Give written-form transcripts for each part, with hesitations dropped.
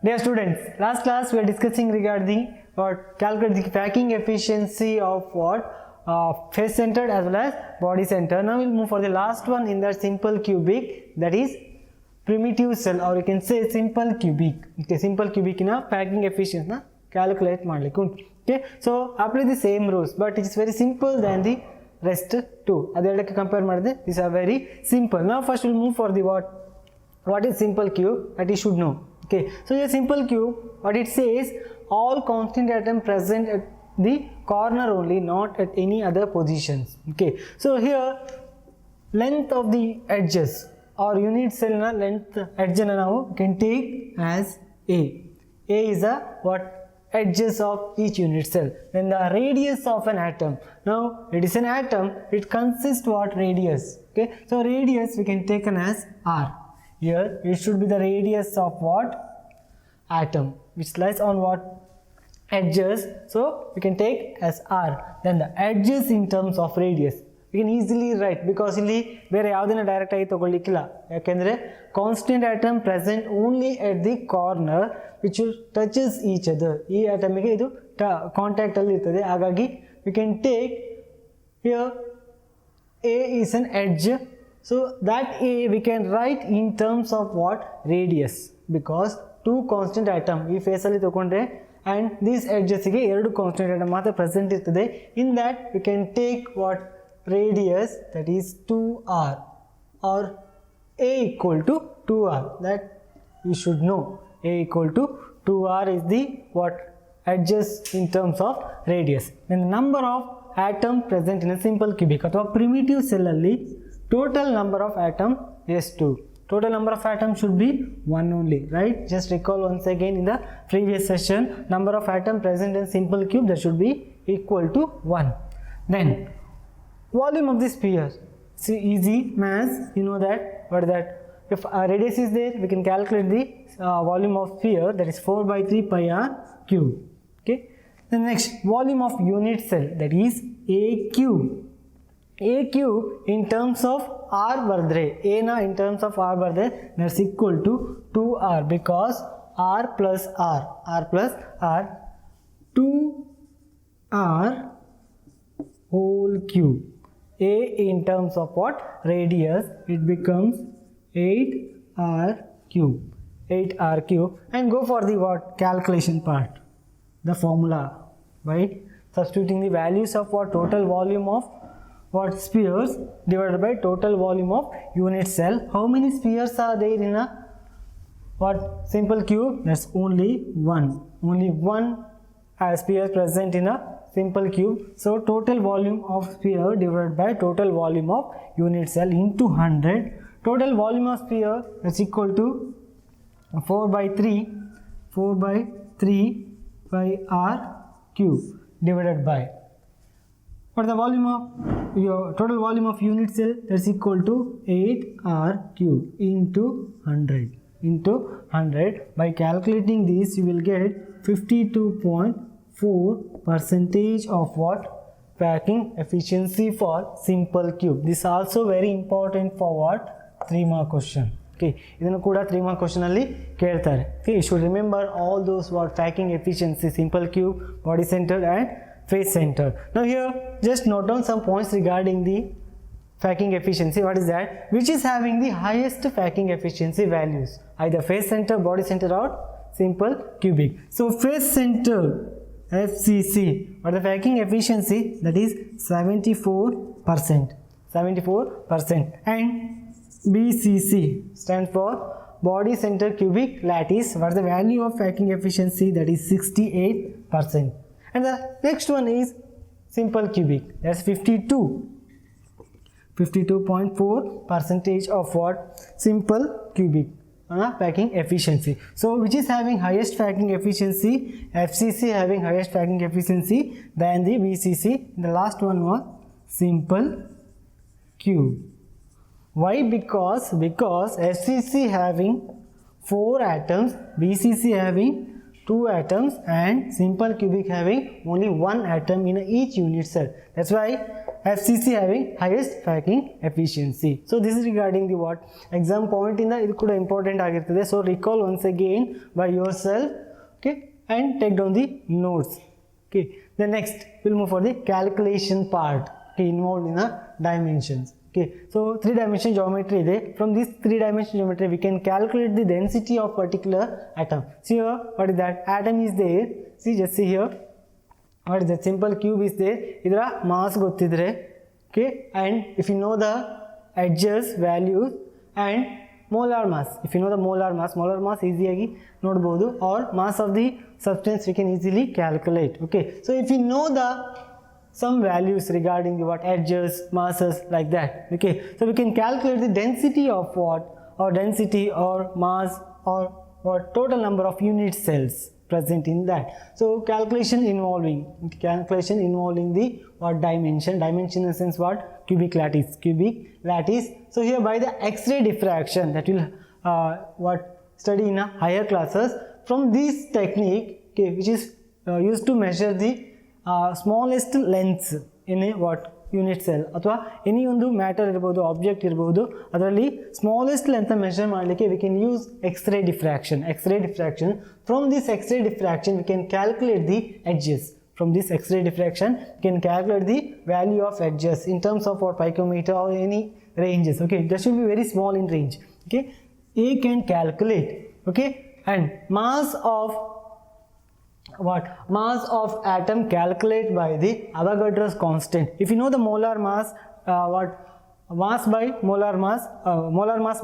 Dear students, last class we are discussing regarding what calculate the packing efficiency of what face centered as well as body center. Now we'll move for the last one in that simple cubic, that is primitive cell, or you can say simple cubic. Okay, simple cubic in a packing efficiency na calculate madlikke untu. Okay, so apply the same rules, but it is very simple than the rest too. Adellಕ್ಕೆ compare ಮಾಡಿದ್ರೆ these are very simple. Now first we'll move for the what is simple cube, that you should know. Okay, so a simple cube, what it says, all constant atom present at the corner only, not at any other positions. Okay, so here length of the edges or unit cell na length edge na now can take as a is a what edges of each unit cell. Then the radius of an atom, now it is an atom, it consists what radius. Okay, so radius we can take as r. Here it should be the radius of what atom, which lies on what edges, so we can take as r. Then the edges in terms of radius we can easily write, because ಇಲ್ಲಿ ಬೇರೆ ಯಾವುದನ್ನ direct ಆಗಿ ತಗೊಳ್ಳಿಕ್ಕಿಲ್ಲ, ಯಾಕೆಂದ್ರೆ constant atom present only at the corner which touches each other. ಈ atom ಗೆ ಇದು contact ಅಲ್ಲಿ ಇರ್ತದೆ, ಹಾಗಾಗಿ we can take here a is an edge. So that a we can write in terms of what radius, because two constant atom ಈ face ಅಲ್ಲಿ ತಗೊಂಡ್ರೆ and these edges ಗೆ ಎರಡು constant atom ಮಾತ್ರ present ಇರ್ತದೆ. In that we can take what radius, that is 2r, or a equal to 2r, that you should know. A equal to 2r is the what edges in terms of radius. Then the number of atom present in a simple cubic ಅಥವಾ primitive cell ಅಲ್ಲಿ total number of atom is 2. Total number of atoms should be 1 only, right? Just recall once again in the previous session, number of atom present in simple cube, that should be equal to 1. Then volume of the sphere, see, easy mass, you know that. What is that? If radius is there, we can calculate the volume of sphere, that is 4 by 3 pi r cube. Okay, the next volume of unit cell, that is a cube. A cube in terms of r bardre, a na in terms of r bardre, that's equal to 2r, because r plus r plus r, 2r whole cube. A in terms of what radius, it becomes 8r cube, 8r cube. And go for the what calculation part, the formula, right? Substituting the values of what total volume of what spheres divided by total volume of unit cell. How many spheres are there in a what simple cube? That's only one sphere present in a simple cube. So total volume of sphere divided by total volume of unit cell into 100. Total volume of sphere is equal to 4 by 3 by r cube divided by what the volume of your total volume of unit cell, that's equal to 8r cube into 100. By calculating this, you will get 52.4% of what packing efficiency for simple cube. This is also very important for what 3 mark question. Okay, ಇದನ್ನು ಕೂಡ 3 mark question ಅಲ್ಲಿ ಕೇಳ್ತಾರೆ. Okay, you should remember all those what packing efficiency, simple cube, body centered and face center. Now here just note down some points regarding the packing efficiency. What is that? Which is having the highest packing efficiency values, either face center, body center or simple cubic. So face center FCC, or the packing efficiency, that is 74%, and BCC stands for body center cubic lattice. What is the value of packing efficiency? That is 68%. And the next one is simple cubic, that's 52.4% of what simple cubic packing efficiency. So which is having highest packing efficiency? FCC having highest packing efficiency than the BCC. The last one was simple cube. Why? Because FCC having 4 atoms, BCC having 2 atoms and simple cubic having only 1 atom in each unit cell. That's why FCC having highest packing efficiency. So this is regarding the what exam point in the idu kuda important agirtade. So recall once again by yourself, okay, and take down the notes. Okay, then next we'll move for the calculation part, okay, involved in the dimensions. Okay, so 3-dimensional geometry is. From this 3-dimensional geometry we can calculate the density of particular atom. See here, what is that? Atom is there. See, just see here, what is that? Simple cube is there. Idra mass gottidre, okay, and if you know the edges values and molar mass, if you know the molar mass easy nodabodu, or mass of the substance we can easily calculate. Okay, so if you know the some values regarding the what edges, masses, like that. Okay, so we can calculate the density of what, or density or mass or what total number of unit cells present in that. So calculation involving the what dimension in the sense what cubic lattice. So here by the X-ray diffraction that will what study in a higher classes, from this technique, okay, which is used to measure the smallest lengths in a what unit cell ಅಥವಾ any ಒಂದು matter ಇರಬಹುದು, object ಇರಬಹುದು, ಅದರಲ್ಲಿ smallest length measure ಮಾಡಲಿಕ್ಕೆ we can use X-ray diffraction. From this X-ray diffraction we can calculate the edges. From this X-ray diffraction we can calculate the value of edges in terms of what picometer or any ranges. Okay, that should be very small in range. Okay, A can calculate. Okay, and mass of atom calculate by the Avogadro's constant. If you know the molar mass, mass by molar mass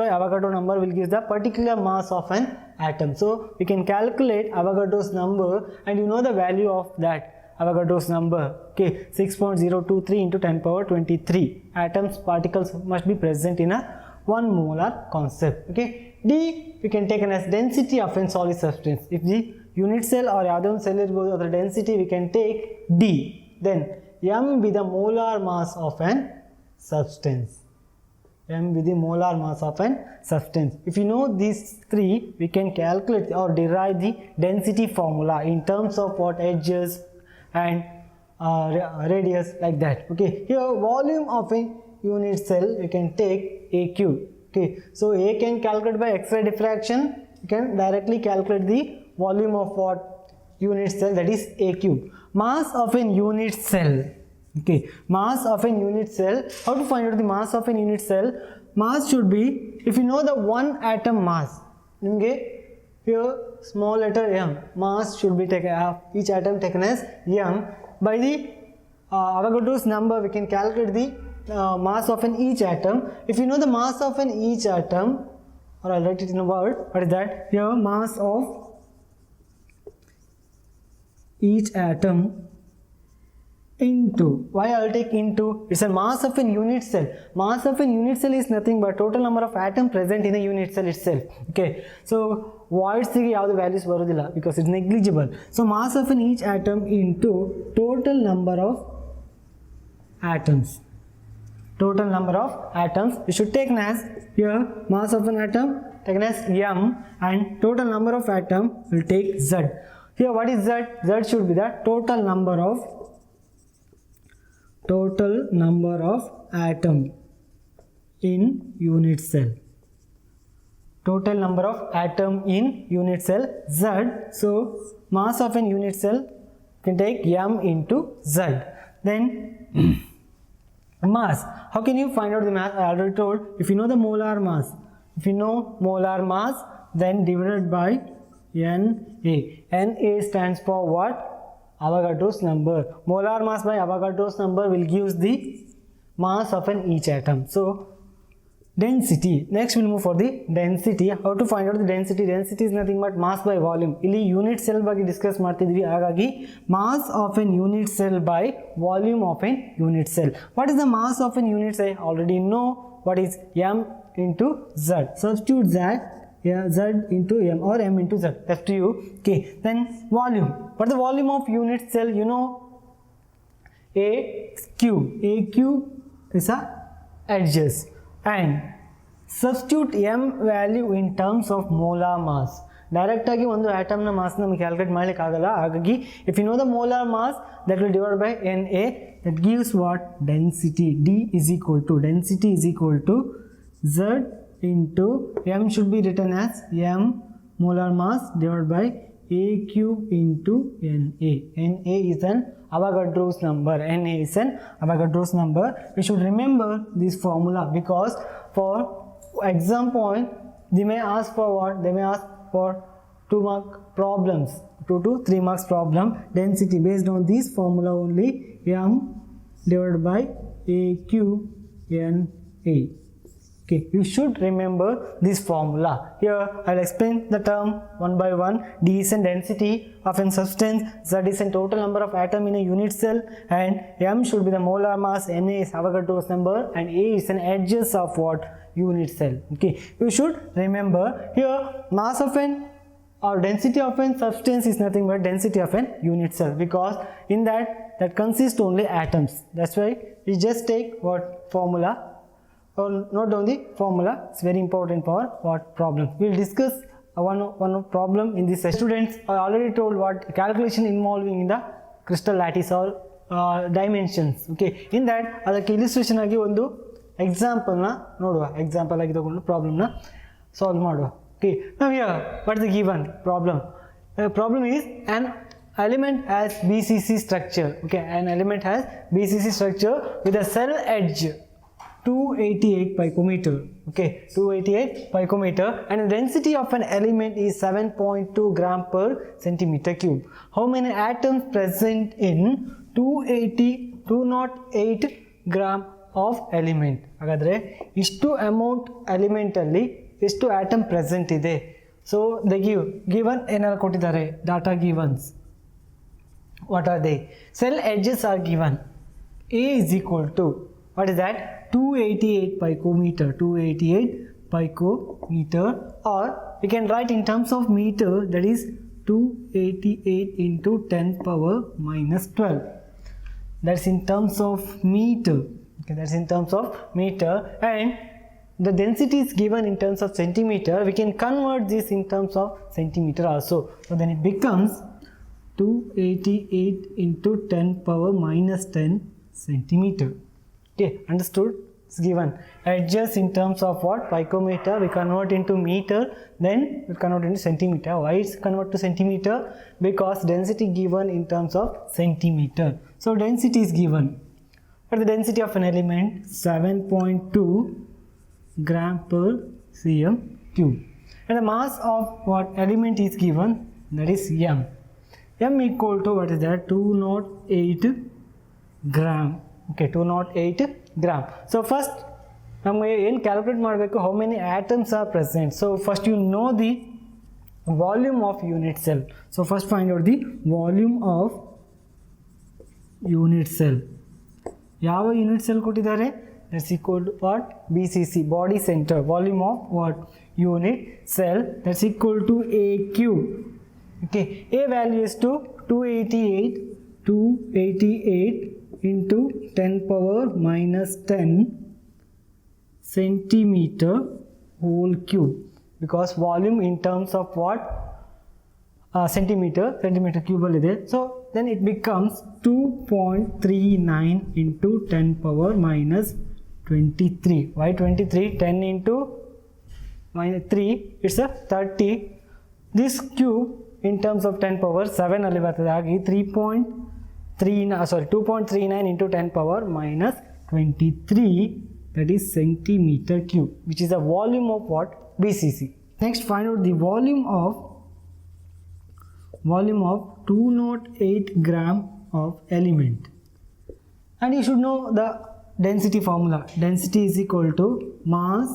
by Avogadro number will give the particular mass of an atom. So we can calculate Avogadro's number and you know the value of that Avogadro's number. Okay, 6.023 into 10 power 23 atoms particles must be present in a 1 molar concept. Okay, D we can take as density of a solid substance. If the unit cell or ಯಾವುದೇ ಒಂದು cell ಇರಬಹುದು, ಅದರ density we can take D. Then M be the molar mass of an substance. If you know these three, we can calculate or derive the density formula in terms of what edges and radius, like that. Okay, here volume of a unit cell we can take AQ. Okay, so A can calculate by X-ray diffraction. You can directly calculate the volume of what unit cell, that is A cube. Mass of a unit cell. Okay, mass of a unit cell. How to find out the mass of a unit cell? Mass should be, if you know the 1 atom mass, here small letter m, mass should be taken, each atom taken as m. By the Avogadro's number we can calculate the mass of an each atom. If you know the mass of an each atom, or I'll write it in a word, what is that? Here mass of each atom into, why I'll take into, it's a mass of a unit cell. Mass of a unit cell is nothing but total number of atoms present in a unit cell itself. Okay, so voids ಗೆ ಯಾವುದು values ಬರೋದಿಲ್ಲ because it's negligible. So mass of an each atom into total number of atoms. We should take as here mass of an atom taken as m and total number of atom will take z. Here what is z? Z should be the total number of atom in unit cell. Total number of atom in unit cell, z. So mass of an unit cell can take m into z. Then mass. How can you find out the mass? I already told. If you know the molar mass, then divided by Na. Na stands for what? Avogadro's number. Molar mass by Avogadro's number will give the mass of an each atom. So density. Next we'll move for the density. How to find out the density? Density is nothing but mass by volume. ಇಲ್ಲಿ unit cell ಬಗ್ಗೆ discuss ಮಾಡ್ತಿದ್ವಿ, ಹಾಗಾಗಿ mass of an unit cell by volume of an unit cell. What is the mass of an unit cell? I already know what is m into z. Substitute that, yeah, z into m or m into z. That's to you. Okay, then volume. What is the volume of unit cell? You know, A cube is a edges. And substitute m value in terms of molar mass. Direct ಆಗಿ ಒಂದು ಆಟಮ್ನ mass ನಮಗೆ calculate ಮಾಡಲಿಕ್ಕೆ ಆಗಲ್ಲ. ಹಾಗಾಗಿ if you know the molar mass that will divide by Na, that gives what? Density. D is equal to density is equal to Z into m should be written as m molar mass divided by A cube into Na. Na is an Avogadro's number. Na is an Avogadro's number. We should remember this formula because for exam point they may ask for what? They may ask for 2 mark problems, 2 to 3 marks problem. Density based on this formula only, m divided by A cube Na. Okay, you should remember this formula. Here I'll explain the term one by one. D is a density of a substance, Z is a total number of atoms in a unit cell, and m should be the molar mass, Na is Avogadro's number, and A is an edges of what? Unit cell. Okay, you should remember here mass of an or density of a substance is nothing but density of an unit cell, because in that consists only atoms. That's why we just take what formula, or note down the formula. It's very important for what problem. We'll discuss one problem in this. Students, I already told what calculation involving in the crystal lattice or dimensions. Okay, in that ಅದಕ್ಕೆ illustration ಆಗಿ ಒಂದು example ನ ನೋಡುವ. example ಆಗಿ ತಗೊಂಡು problem ನ solve ಮಾಡುವ. Okay, now here what is the given problem? The problem is an element has BCC structure. Okay, an element has BCC structure with a cell edge 288 picometer. Okay, 288 picometer, and the density of an element is 7.2 gram per centimeter cube. How many atoms present in 208 gram of element? ಹಾಗಾದ್ರೆ ಇಷ್ಟು amount element ಅಲ್ಲಿ ಎಷ್ಟು atom present ಇದೆ. So the given ಏನಾದ್ರು ಕೊಟ್ಟಿದ್ದಾರೆ, data givens. What are they? Cell edges are given. A is equal to what is that? 288 picometer. 288 picometer, or we can write in terms of meter, that is 288 into 10 power minus 12. That's in terms of meter. Okay, that's in terms of meter, and the density is given in terms of centimeter. We can convert this in terms of centimeter also. So then it becomes 288 into 10 power minus 10 centimeter. Okay, understood? It's given. Edges in terms of what? Picometer. We convert into meter, then we convert into centimeter. Why it's convert to centimeter? Because density given in terms of centimeter. So density is given. What is the density of an element? 7.2 gram per cm cube. And the mass of what element is given? That is m. M equal to what is that? 208 gram. Okay, 208 gram. So first ನಮಗೆ ಏನು calculate ಮಾಡಬೇಕು, how many atoms are present. So first you know the volume of unit cell. So first find out the volume of unit cell. ಯಾವ unit cell ಕೊಟ್ಟಿದ್ದಾರೆ? that's equal to what? BCC, body center. Volume of what? Unit cell. That's equal to A cube. Okay, A value is to 288 into 10 power minus 10 centimeter whole cube, because volume in terms of what? centimeter cube alide. So then it becomes 2.39 into 10 power minus 23. Why 23? 10 into minus 3, it's a 30. This cube in terms of 10 power 7 ಅಲ್ಲಿ ಬರ್ತದೆ. ಹಾಗೆ 2.39 into 10 power minus 23, that is centimeter cube, which is the volume of what? BCC. Next find out the volume of 208 gram of element, and you should know the density formula. Density is equal to mass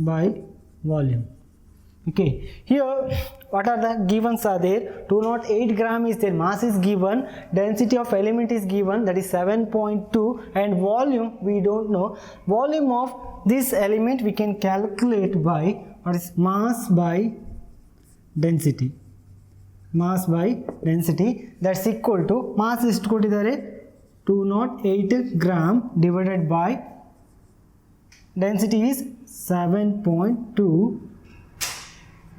by volume. Okay, here what are the givens are there? 208 gram is there, mass is given, density of element is given, that is 7.2, and volume we don't know. Volume of this element we can calculate by what is mass by density. Mass by density, that's equal to mass ಎಷ್ಟು ಕೊಟ್ಟಿದ್ದಾರೆ? 208 gram divided by density is 7.2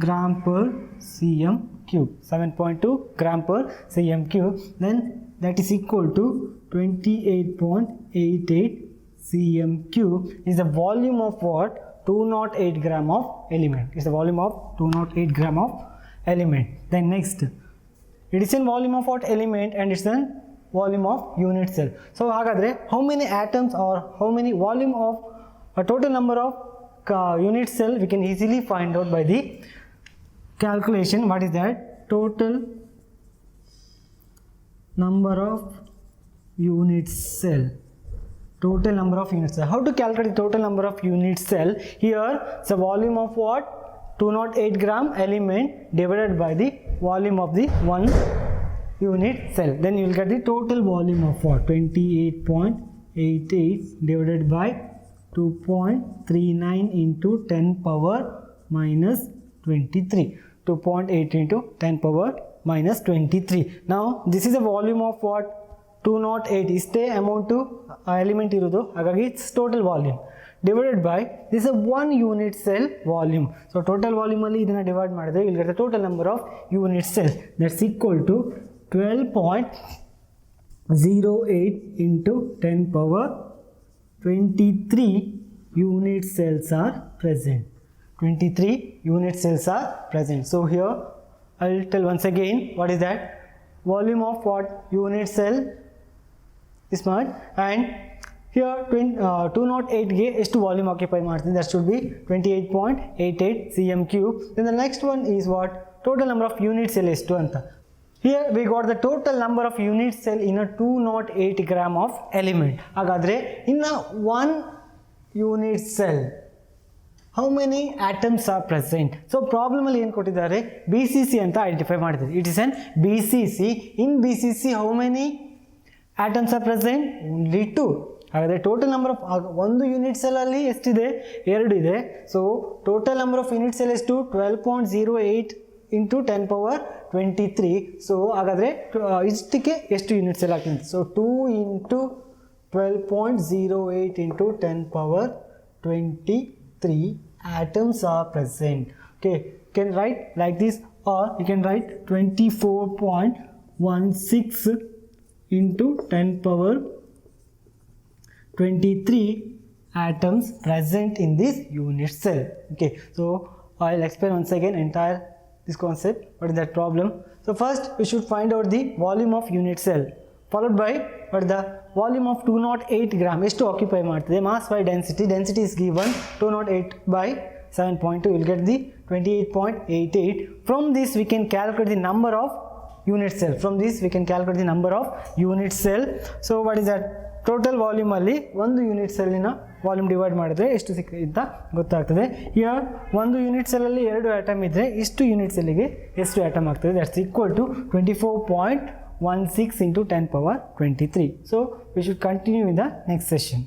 gram per cm cube, 7.2 gram per cm cube, then that is equal to 28.88 cm cube is the volume of what? 208 gram of element. Is the volume of 208 gram of element. Then next, it is in volume of what element and it's in volume of unit cell. So hagadre how many atoms or how many volume of a total number of unit cell we can easily find out by the calculation. What is that? Total number of unit cell. Total number of unit cell. How to calculate the total number of unit cell? Here the volume of what? 208 gram element divided by the volume of the one unit cell. Then you will get the total volume of what? 28.88 divided by 2.39 into 10 power minus 23. 2.8 into 10 power minus 23. Now this is the volume of what? 208 ಇಷ್ಟೇ amount element ಇರೋದು, ಹಾಗಾಗಿ it's total volume divided by this uh one unit cell volume. So total ವಾಲ್ಯೂಮಲ್ಲಿ ಇದನ್ನು divide ಮಾಡಿದ್ರೆ ಇಲ್ಲಿ get total number of unit cell that's equal to 12.08 into 10 power 23 unit cells are present. 23 unit cells are present. So here I will tell once again what is that? Volume of what? Unit cell is much, and here 208 ಗೆ ಎಷ್ಟು volume occupy ಮಾಡ್ತೀನಿ? that should be 28.88 cm cube. Then the next one is what? Total number of unit cell ಎಷ್ಟು ಅಂತ. Here we got the total number of unit cell in a 208 gram of element. ಹಾಗಾದ್ರೆ in a one unit cell how many atoms are present? So problem ಅಲ್ಲಿ ಏನು ಕೊಟ್ಟಿದ್ದಾರೆ? BCC ಅಂತ identify ಮಾಡಿದ್ದಾರೆ. It is an BCC. In BCC how many atoms are present? Only 2. ಹಾಗಾದರೆ total number of ಒಂದು unit cell ಅಲ್ಲಿ ಎಷ್ಟಿದೆ? 2 ಇದೆ. So total number of unit cell ಎಷ್ಟು? 12.08 into 10 power 23. ಸೊ ಹಾಗಾದರೆ ಇಷ್ಟಕ್ಕೆ ಎಷ್ಟು ಯೂನಿಟ್ ಸೆಲ್ ಆಗ್ತದೆ? So 2 into 12.08 into 10 power 23 atoms are present. Okay, you can write like this, or you can write 24.16 into 10 power 23 atoms present in this unit cell. Okay, so I'll explain once again entire this concept. What is that problem? So first we should find out the volume of unit cell, followed by what the volume of 208 gram ಎಷ್ಟು occupy ಮಾಡ್ತದೆ, mass by density. Density is given 208 by 7.2. You will get the 28.88. From this we can calculate the number of unit cell. From this we can calculate the number of unit cell. So what is that? Total volume ಅಲ್ಲಿ ಒಂದು unit ಸೆಲ್ಲಿನ volume divide ಮಾಡಿದ್ರೆ ಎಷ್ಟು ಅಂತ ಗೊತ್ತಾಗ್ತದೆ. Here ಒಂದು unit ಸೆಲ್ಲಲ್ಲಿ 2 atom ಇದ್ದರೆ ಇಷ್ಟು unit ಸೆಲ್ಲಿಗೆ ಎಷ್ಟು ಆಟಮ್ ಆಗ್ತದೆ? That's equal to 24.16 into 10 power 23. So we should continue in the next session.